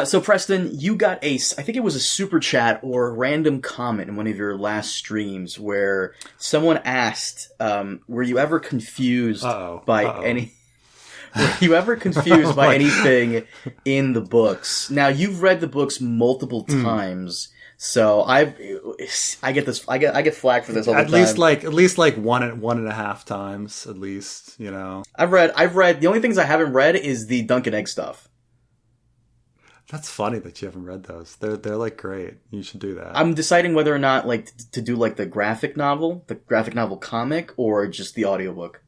So Preston, you got I think it was a super chat or a random comment in one of your last streams where someone asked, were you ever confused by any... Were you ever confused by anything in the books? Now, you've read the books multiple times, so I get flack for this all the time. At least like one and a half times, at least, you know. I've read, the only things I haven't read is the Dunk and Egg stuff. That's funny that you haven't read those. They're like great. You should do that. I'm deciding whether or not like to do like the graphic novel comic, or just the audiobook.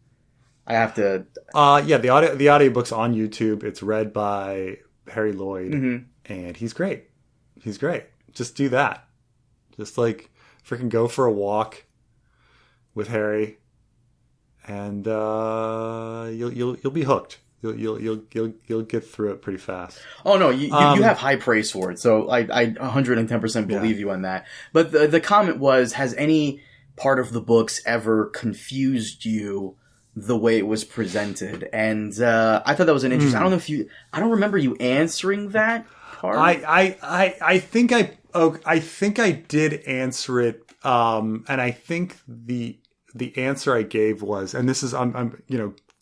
I have to. Yeah, the audiobook's on YouTube. It's read by Harry Lloyd, and he's great. He's great. Just do that. Just like freaking go for a walk with Harry, and you'll be hooked. You'll get through it pretty fast. Oh no, you have high praise for it, so I 110% believe you on that. But the comment was, has any part of the books ever confused you the way it was presented? And I thought that was an interesting. I don't remember you answering that part. I think I did answer it, and I think the answer I gave was, and this is I'm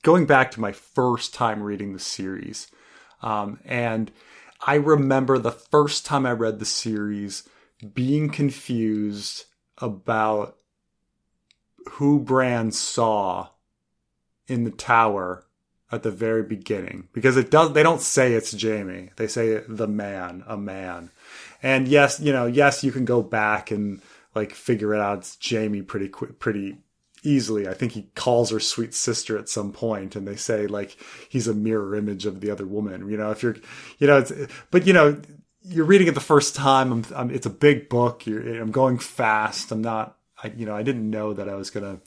going back to my first time reading the series. And I remember the first time I read the series being confused about who Bran saw in the tower at the very beginning. Because they don't say it's Jaime. They say a man. And yes, you can go back and like figure it out. It's Jaime pretty easily. I think he calls her sweet sister at some point, and they say like he's a mirror image of the other woman. If you're, you're reading it the first time. It's a big book. I'm going fast. I didn't know that I was gonna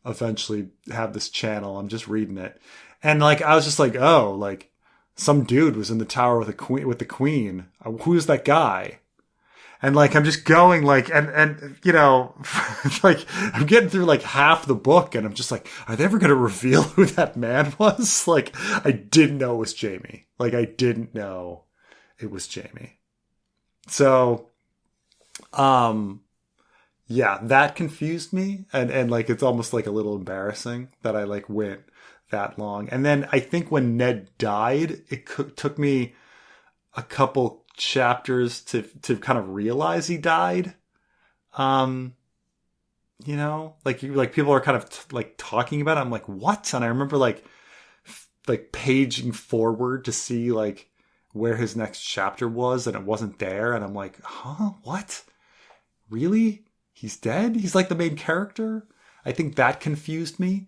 eventually have this channel. I'm just reading it, and like I was just like, oh, like some dude was in the tower with the queen. Who's that guy? And like, I'm just going like, and like I'm getting through like half the book, and I'm just like, are they ever going to reveal who that man was? Like, I didn't know it was Jaime. Like, I didn't know it was Jaime. So, yeah, that confused me. And like, it's almost like a little embarrassing that I like went that long. And then I think when Ned died, it took me a couple chapters to kind of realize he died. Like people are kind of like talking about it. I'm like, what? And I remember like paging forward to see like where his next chapter was, and it wasn't there. And I'm like, huh? What? Really? He's dead? He's like the main character? I think that confused me.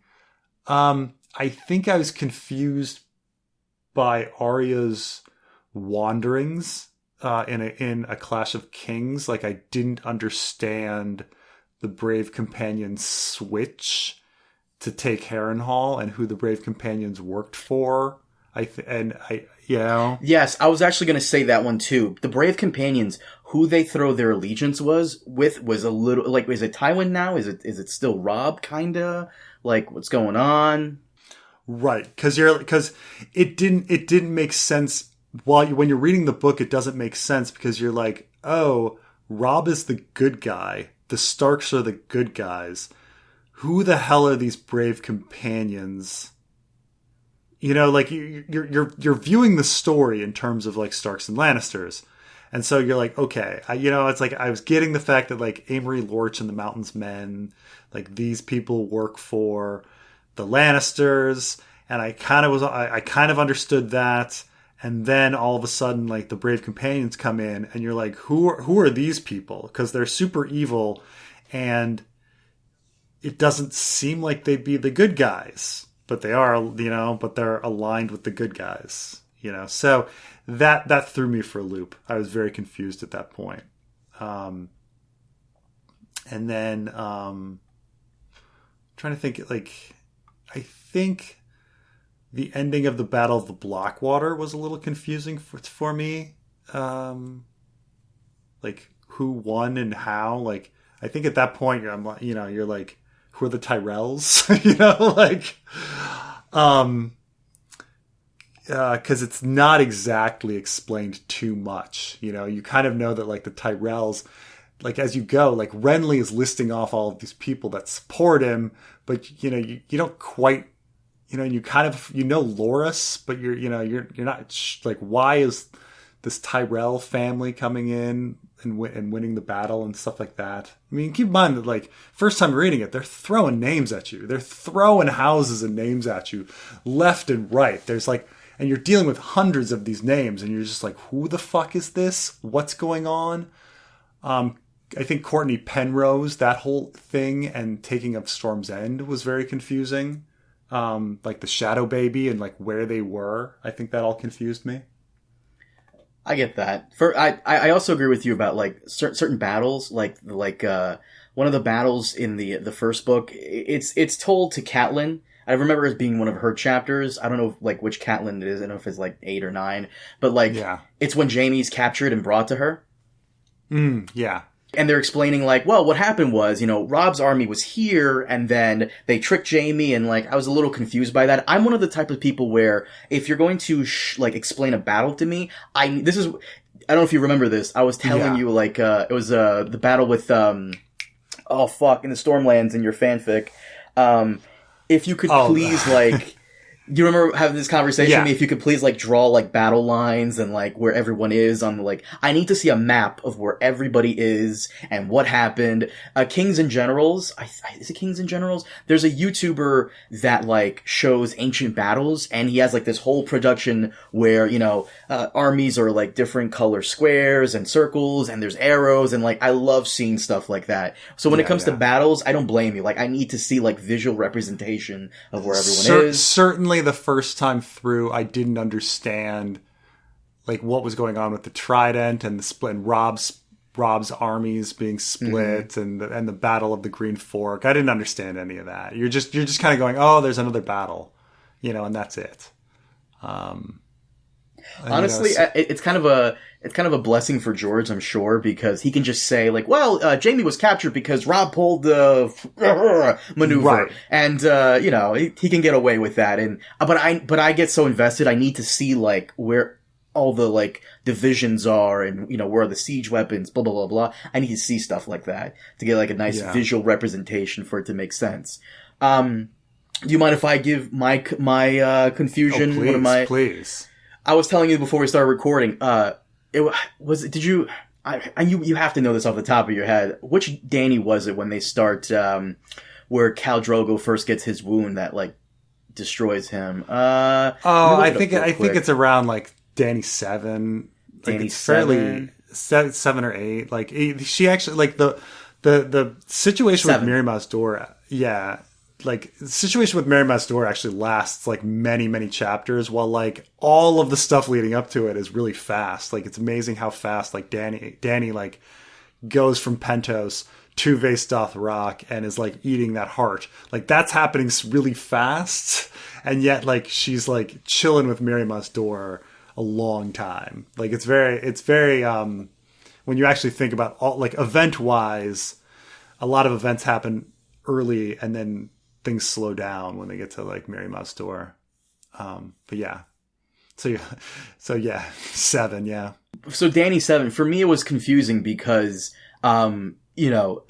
I think I was confused by Arya's wanderings in a Clash of Kings. Like, I didn't understand the Brave Companions switch to take Harrenhal and who the Brave Companions worked for. Yes, I was actually going to say that one too. The Brave Companions, who they throw their allegiance was a little like, is it Tywin now? Is it still Robb? Kinda like, what's going on? Right, because it didn't make sense. When you're reading the book, it doesn't make sense because you're like, oh, Robb is the good guy. The Starks are the good guys. Who the hell are these Brave Companions? Like you're viewing the story in terms of like Starks and Lannisters. And so you're like, okay, it's like I was getting the fact that like Amory Lorch and the Mountain's Men, like these people work for the Lannisters, and I kind of understood that. And then all of a sudden, like the Brave Companions come in, and you're like, who are these people? Because they're super evil, and it doesn't seem like they'd be the good guys, but they are, but they're aligned with the good guys, So that threw me for a loop. I was very confused at that point. And then trying to think, like, I think the ending of the Battle of the Blackwater was a little confusing for me. Like who won and how. Like, I think at that point you're like, who are the Tyrells? because it's not exactly explained too much. You know, you kind of know that like the Tyrells, like as you go, like Renly is listing off all of these people that support him, but you know, you don't quite, you know, you kind of, you know, Loras, but you're not like, why is this Tyrell family coming in and winning the battle and stuff like that? I mean, keep in mind that like first time reading it, they're throwing names at you. They're throwing houses and names at you left and right. There's like, and you're dealing with hundreds of these names and you're just like, who the fuck is this? What's going on? I think Courtney Penrose, that whole thing and taking of Storm's End was very confusing. Like the Shadow Baby and like where they were. I think that all confused me. I get that. I also agree with you about like certain battles, like one of the battles in the first book. It's told to Catelyn. I remember it being one of her chapters. I don't know like which Catelyn it is. I don't know if it's like 8 or 9, but like it's when Jaime's captured and brought to her. Yeah. And they're explaining, like, well, what happened was, you know, Robb's army was here, and then they tricked Jaime, and, like, I was a little confused by that. I'm one of the type of people where, if you're going to, explain a battle to me, I don't know if you remember this, I was telling you, like, it was, the battle with, in the Stormlands in your fanfic. If you could please, like... Do you remember having this conversation with me? If you could please, like, draw, like, battle lines and, like, where everyone is on the, like... I need to see a map of where everybody is and what happened. Kings and Generals... is it Kings and Generals? There's a YouTuber that, like, shows ancient battles, and he has, like, this whole production where, you know, armies are, like, different color squares and circles, and there's arrows, and, like, I love seeing stuff like that. So when it comes to battles, I don't blame you. Like, I need to see, like, visual representation of where everyone is. Certainly the first time through, I didn't understand like what was going on with the Trident and the split and Robb's armies being split and the Battle of the Green Fork. I didn't understand any of that. You're just kind of going, oh, there's another battle, you know, and that's it. Honestly, it's kind of a blessing for George, I'm sure, because he can just say like, well, Jaime was captured because Robb pulled the maneuver, right. And you know, he can get away with that. And but I get so invested, I need to see like where all the like divisions are, and you know where are the siege weapons, blah blah blah blah. I need to see stuff like that to get like a nice visual representation for it to make sense. Do you mind if I give my confusion? Oh, please. I was telling you before we started recording. You have to know this off the top of your head. Which Dany was it when they start where Khal Drogo first gets his wound that like destroys him? I think it's around like Dany 7. Like Dany it's fairly 7 or 8. Like she actually like the situation 7. with Mary Maz Dor. Yeah. Like the situation with Mary Maz Dor actually lasts like many, many chapters, while like all of the stuff leading up to it is really fast. Like it's amazing how fast like Dany like goes from Pentos to Vaes Dothrak and is like eating that heart. Like that's happening really fast, and yet like she's like chilling with Mary Maz Dor a long time. Like it's very when you actually think about all like event wise, a lot of events happen early and then things slow down when they get to like Mary Maz Dor. But yeah. So yeah, 7, yeah. So Dany 7, for me it was confusing because, you know,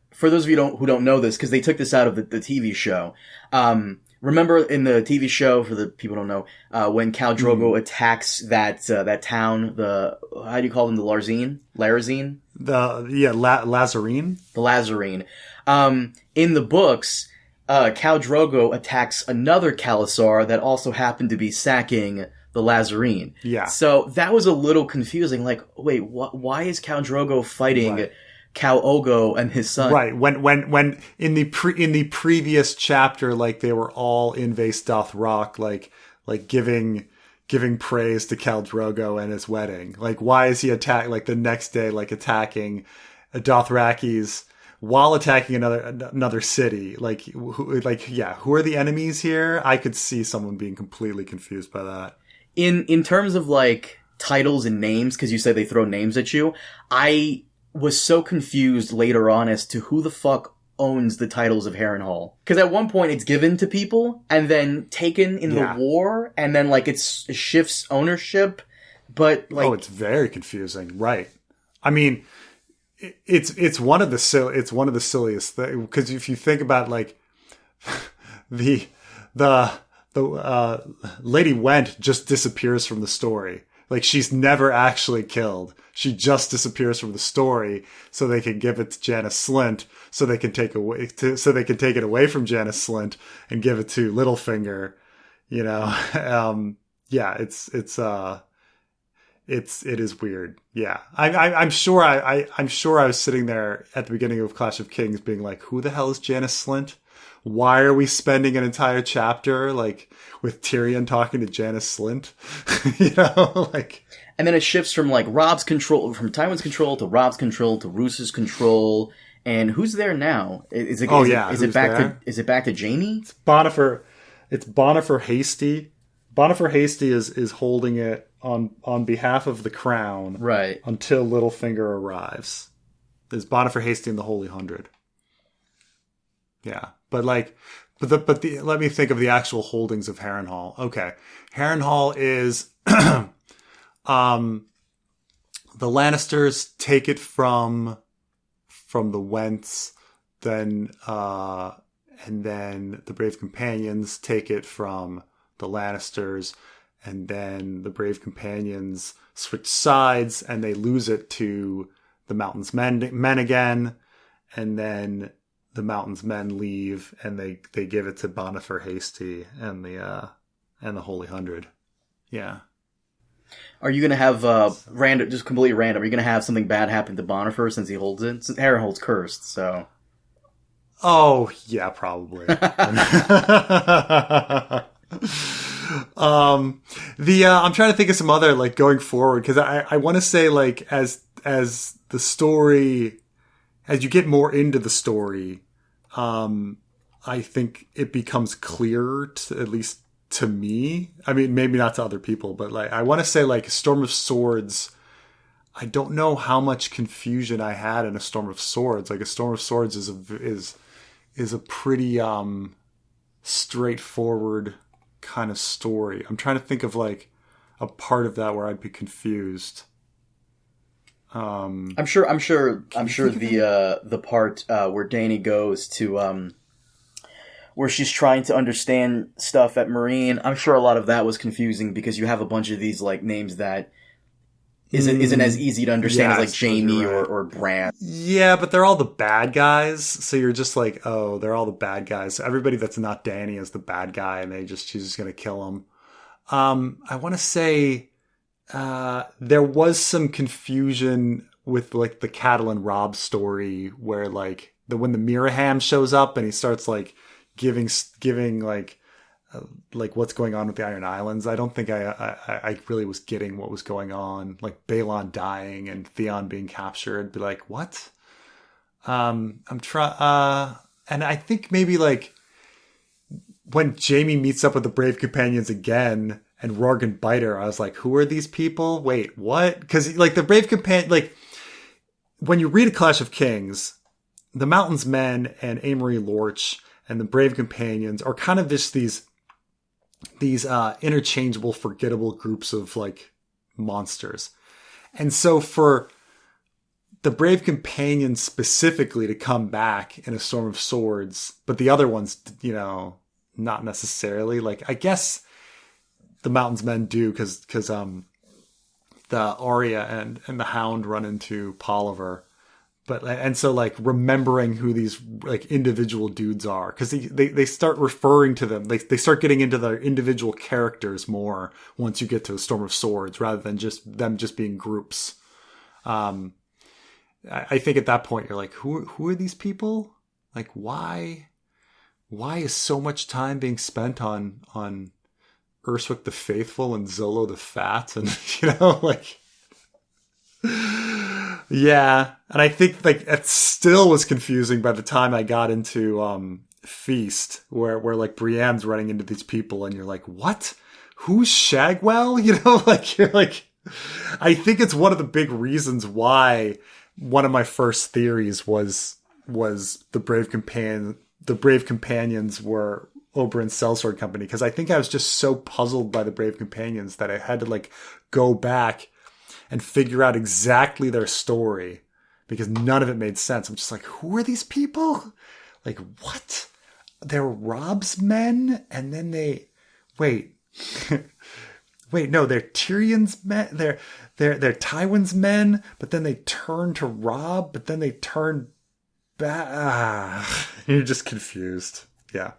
for those of you who don't know this, because they took this out of the TV show, remember in the TV show, for the people who don't know, when Khal Drogo attacks that town, how do you call them, the Larazine? Lazarine? The Lazarine. In the books, Khal Drogo attacks another Khalasar that also happened to be sacking the Lazarine. Yeah. So that was a little confusing. Like, wait, why is Khal Drogo fighting Khal Ogo and his son? Right. When in the previous chapter, like they were all in Vaes Dothrak, like giving praise to Khal Drogo and his wedding. Like, why is he like the next day, like attacking Dothrakis while attacking another city? Who are the enemies here? I could see someone being completely confused by that. In terms of like titles and names, because you said they throw names at you, I was so confused later on as to who the fuck owns the titles of Harrenhal. Because at one point it's given to people and then taken in the war, and then like it shifts ownership. But like, it's very confusing, right? I mean, it's one of the silliest things, because if you think about like the Lady Went just disappears from the story. Like, she's never actually killed. She just disappears from the story so they can give it to Janos Slynt, so they can take it away from Janos Slynt and give it to Littlefinger. You know, it is weird. Yeah, I'm sure I was sitting there at the beginning of Clash of Kings being like, who the hell is Janos Slynt? Why are we spending an entire chapter like with Tyrion talking to Janos Slynt? You know, like, and then it shifts from like Robb's control, from Tywin's control to Robb's control to Roos's control. And who's there now? Is it back to Jaime? It's Bonifer. It's Bonifer Hasty. Bonifer Hasty is holding it on behalf of the crown, right? Until Littlefinger arrives. There's Bonifer Hasty in the Holy Hundred. Yeah, but let me think of the actual holdings of Harrenhal. Okay, Harrenhal is the Lannisters take it from the Wents, then and then the Brave Companions take it from the Lannisters, and then the Brave Companions switch sides and they lose it to the Mountain's men again, and then the Mountain's men leave and they give it to Bonifer Hasty and the Holy Hundred. Yeah. Are you gonna have random, just completely random? Are you gonna have something bad happen to Bonifer since he holds it? Since Harrenhal's cursed, so. Oh yeah, probably. I'm trying to think of some other like going forward, because I want to say like as the story, as you get more into the story, I think it becomes clearer to, at least to me. I mean, maybe not to other people, but like I want to say like Storm of Swords. I don't know how much confusion I had in a Storm of Swords. Like a Storm of Swords is a pretty straightforward kind of story. I'm trying to think of like a part of that where I'd be confused. I'm sure the part where Dany goes to where she's trying to understand stuff at Meereen, I'm sure a lot of that was confusing because you have a bunch of these like names that isn't as easy to understand as like Jaime or Bran. Yeah, but they're all the bad guys, so you're just like, oh, they're all the bad guys. Everybody that's not Dany is the bad guy, and she's just gonna kill him. I want to say there was some confusion with like the Catelyn Robb story, where like when the Miraham shows up and he starts like giving like what's going on with the Iron Islands. I don't think I really was getting what was going on. Like Balon dying and Theon being captured. Be like, what? And I think maybe like when Jaime meets up with the Brave Companions again and Rorgan Biter, I was like, who are these people? Wait, what? Because like the Brave Companion, like when you read A Clash of Kings, the Mountain's Men and Amory Lorch and the Brave Companions are kind of just these interchangeable, forgettable groups of like monsters. And so for the Brave Companions specifically to come back in A Storm of Swords, but the other ones, you know, not necessarily. Like, I guess the Mountain's Men do because the Arya and the Hound run into Polliver. And so like remembering who these like individual dudes are, because they start referring to them, they start getting into their individual characters more once you get to A Storm of Swords, rather than just them just being groups. I think at that point you're like, who are these people? Like why is so much time being spent on Urswick the Faithful and Zolo the Fat, and you know, like. Yeah, and I think like it still was confusing by the time I got into Feast, where like Brienne's running into these people, and you're like, what? Who's Shagwell? You know, like you're like, I think it's one of the big reasons why one of my first theories was was the Brave Companions were Oberyn's Sellsword Company, because I think I was just so puzzled by the Brave Companions that I had to like go back and figure out exactly their story, because none of it made sense. I'm just like, who are these people? Like, what? They're Robb's men, and then they wait, no, they're Tyrion's men. They're Tywin's men, but then they turn to Robb, but then they turn back. You're just confused. Yeah.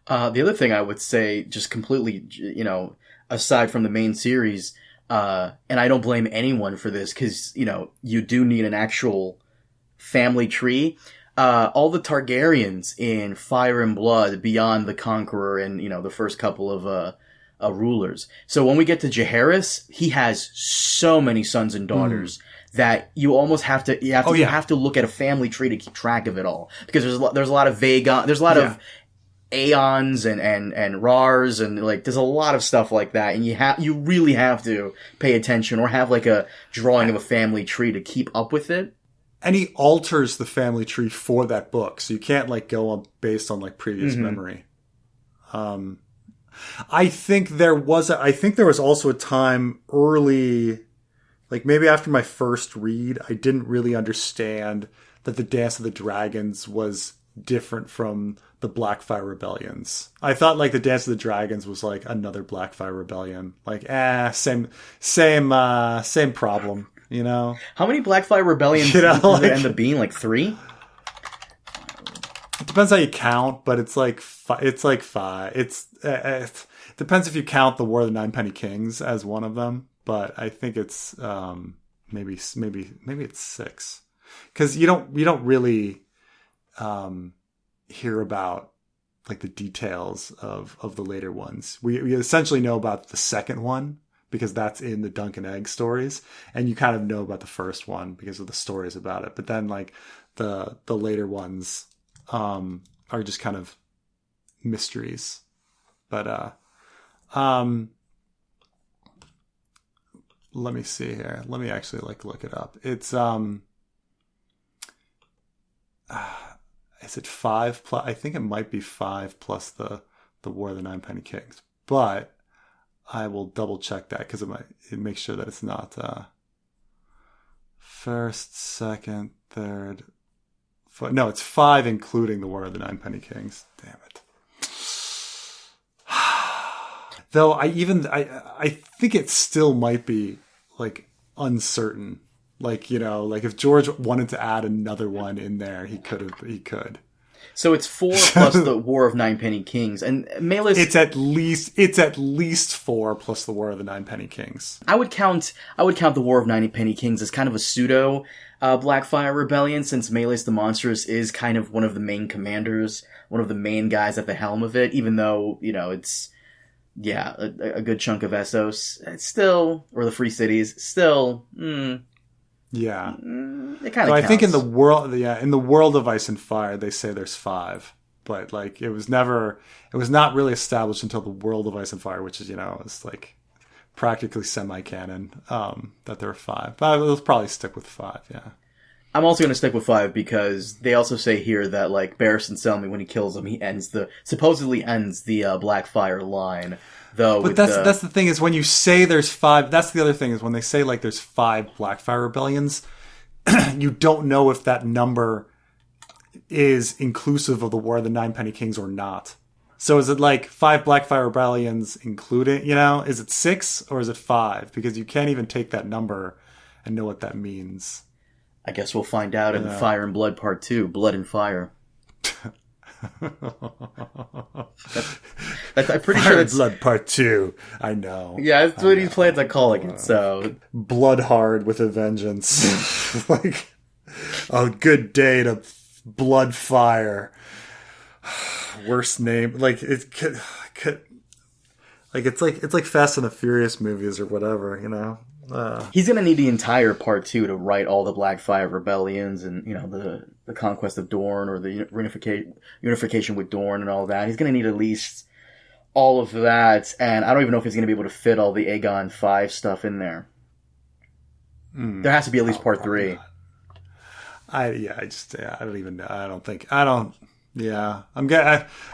The other thing I would say, just completely, aside from the main series, and I don't blame anyone for this, because, you do need an actual family tree. All the Targaryens in Fire and Blood, beyond the Conqueror and, the first couple of rulers. So when we get to Jaehaerys, he has so many sons and daughters that you almost have to, you have to look at a family tree to keep track of it all. Because there's a lot of there's a lot of Aeons and Rars, and like there's a lot of stuff like that, and you really have to pay attention or have like a drawing of a family tree to keep up with it. And he alters the family tree for that book, so you can't like go on based on like previous memory. I think there was also a time early, like maybe after my first read, I didn't really understand that the Dance of the Dragons was different from the Blackfire Rebellions. I thought like the Dance of the Dragons was like another Blackfire Rebellion. Like, same problem, How many Blackfire Rebellions did it end up being? Like 3? It depends how you count, but it's like 5. It depends if you count the War of the Ninepenny Kings as one of them, but I think it's maybe it's 6, because you don't really hear about like the details of the later ones. We essentially know about the second one because that's in the Dunk and Egg stories, and you kind of know about the first one because of the stories about it. But then like the later ones are just kind of mysteries. But let me see here. Let me actually like look it up. It's is it 5 plus? I think it might be 5 plus the War of the Ninepenny Kings, but I will double check that because it makes sure that it's not first, second, third. No, it's 5 including the War of the Ninepenny Kings. Damn it. Though I think it still might be like uncertain. Like, like if George wanted to add another one in there, he could. So it's 4 plus the War of Ninepenny Kings, and Maelys. It's at least 4 plus the War of the Ninepenny Kings. I would count the War of Ninepenny Kings as kind of a pseudo Blackfire Rebellion, since Maelys the Monstrous is kind of one of the main commanders, one of the main guys at the helm of it. Even though it's a good chunk of Essos, it's still, or the Free Cities, still. Yeah, it kind of. So I think in the world of Ice and Fire, they say there's 5, but like it was not really established until the world of Ice and Fire, which is is like practically semi-canon. That there are 5, but we'll probably stick with 5. Yeah, I'm also going to stick with 5 because they also say here that like Barristan Selmy, when he kills him, he supposedly ends the Blackfire line. Though, but that's the thing is when you say there's 5. That's the other thing is when they say like there's 5 Blackfire Rebellions, you don't know if that number is inclusive of the War of the Ninepenny Kings or not. So is it like 5 Blackfire Rebellions including? Is it 6 or is it 5? Because you can't even take that number and know what that means. I guess we'll find out in Fire and Blood Part 2, Blood and Fire. I'm pretty sure that's Blood Part 2. I know. Yeah, that's what he plans on calling it. So Blood Hard with a Vengeance. Like a good day to Blood Fire. Worst name. Like it could like it's like Fast and the Furious movies or whatever. He's gonna need the entire Part 2 to write all the Blackfire Rebellions and the conquest of Dorne or the unification with Dorne and all that. He's gonna need at least all of that, and I don't even know if he's gonna be able to fit all the Aegon 5 stuff in there. There has to be at least Part 3. I don't even know.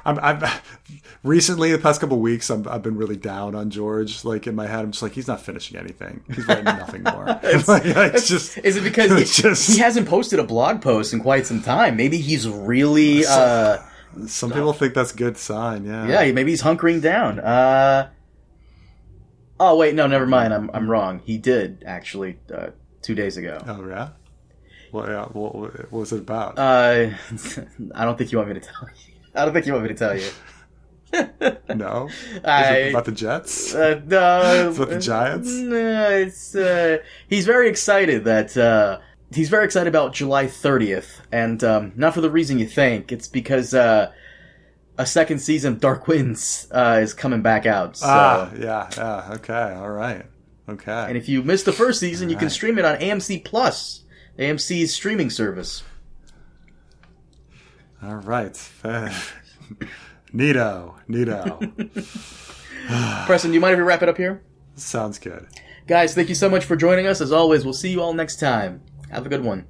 I'm recently the past couple of weeks I've been really down on George. Like in my head, I'm just like, he's not finishing anything. He's writing nothing more. Is it because he hasn't posted a blog post in quite some time? Maybe he's really. Some people think that's a good sign. Yeah. Yeah. Maybe he's hunkering down. Oh wait, no, never mind. I'm wrong. He did actually 2 days ago. Oh yeah. What was it about? I don't think you want me to tell you. I don't think you want me to tell you. No? Is it about the Jets? No. It's about the Giants? No, he's very excited that... he's very excited about July 30th, and not for the reason you think. It's because a second season of Dark Winds is coming back out. So. Yeah. Okay, all right. Okay. And if you missed the first season, you can stream it on AMC+. AMC's streaming service. All right. Neato. Preston, do you mind if we wrap it up here? Sounds good. Guys, thank you so much for joining us. As always, we'll see you all next time. Have a good one.